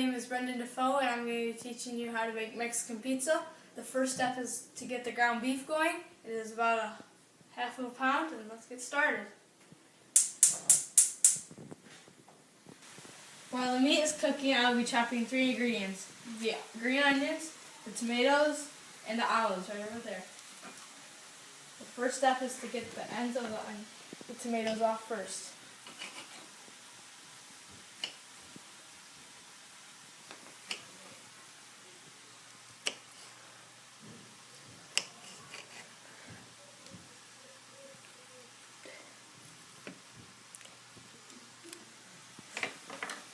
name is Brendan Defoe, and I'm going to be teaching you how to make Mexican pizza. The first step is to get the ground beef going. It is about a half of a pound, and let's get started. While the meat is cooking, I'll be chopping 3 ingredients: the green onions, the tomatoes, and the olives right over there. The first step is to get the ends of the tomatoes off first.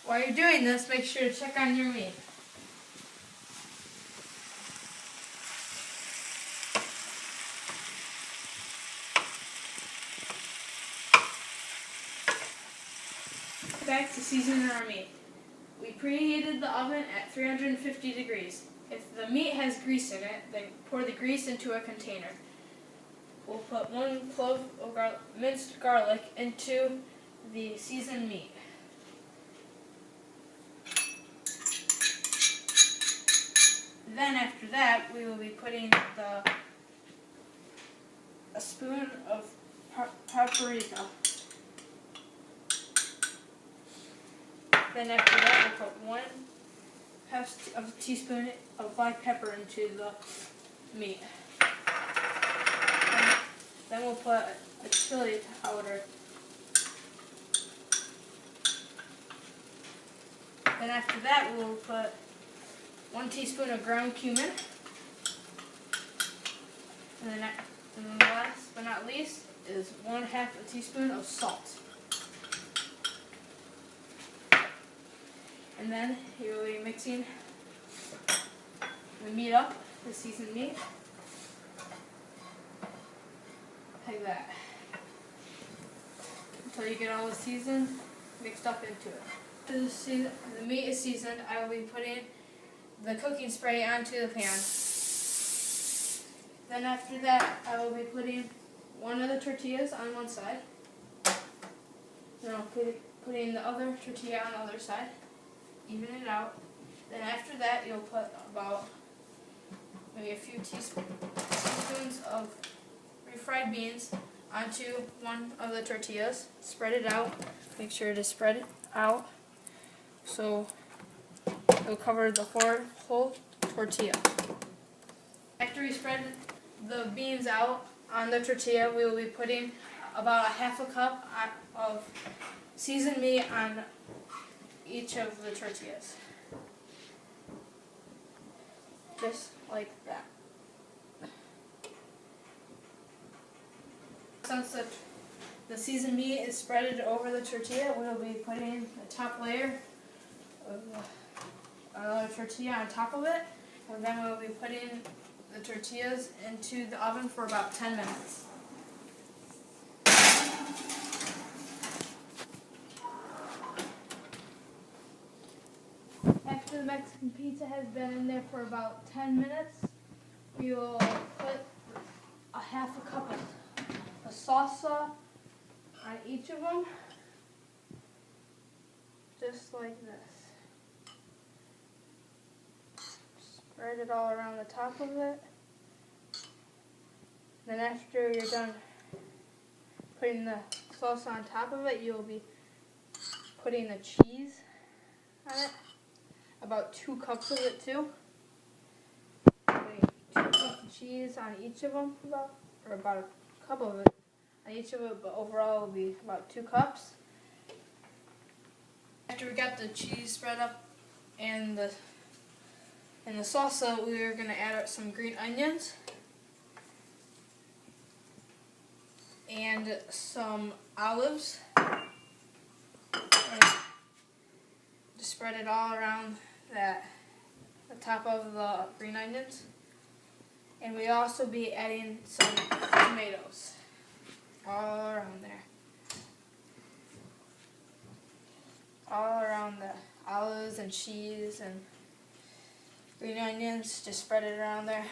While you're doing this, make sure to check on your meat. Back to seasoning our meat. We preheated the oven at 350 degrees. If the meat has grease in it, then pour the grease into a container. We'll put 1 clove of minced garlic into the seasoned meat. Then after that, we will be putting a spoon of paprika. Then after that, we'll put 1/2 of a teaspoon of black pepper into the meat. And then we'll put a chili powder. Then after that, we'll put 1 teaspoon of ground cumin. And then last but not least is 1/2 a teaspoon of salt. And then you will be mixing the meat up, the seasoned meat, like that, until you get all the season mixed up into it. After the meat is seasoned, I will be putting the cooking spray onto the pan. Then after that, I will be putting 1 of the tortillas on one side. Then I'll putting the other tortilla on the other side. Even it out. Then after that, you'll put about maybe a few teaspoons of refried beans onto 1 of the tortillas. Spread it out. Make sure to spread it out so it'll cover the whole tortilla. After we spread the beans out on the tortilla, we will be putting about a 1/2 cup of seasoned meat on each of the tortillas. Just like that. Since the seasoned meat is spread over the tortilla, we will be putting the top layer of another tortilla on top of it, and then we will be putting the tortillas into the oven for about 10 minutes. After the Mexican pizza has been in there for about 10 minutes, we will put a 1/2 cup of salsa on each of them, just like this. Spread it all around the top of it. Then after you're done putting the salsa on top of it, you'll be putting the cheese on it. About 2 cups of it too. Putting 2 cups of cheese on each of them, about a cup of it on each of it, but overall it will be about 2 cups. After we got the cheese spread up and the salsa, we are going to add some green onions and some olives. Just spread it all around the top of the green onions. And we'll also be adding some tomatoes all around there. All around the olives and cheese and green onions, just spread it around there.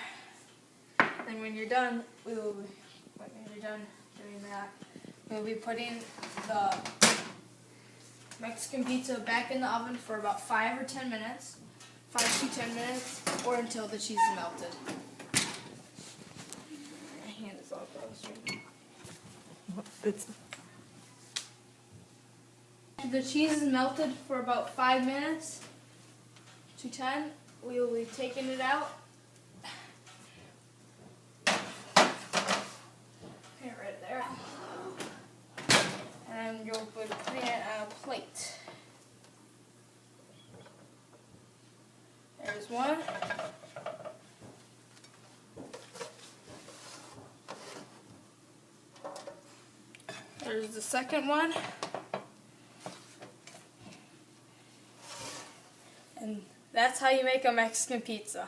Then when you're done, when you're done doing that, we'll be putting the Mexican pizza back in the oven for about 5 or 10 minutes. 5 to 10 minutes, or until the cheese is melted. My hand is all gross right now. It's After the cheese is melted for about 5 minutes to 10, we will be taking it out. Here, right there. And you'll be putting it on a plate. There's one. There's the second one. And that's how you make a Mexican pizza.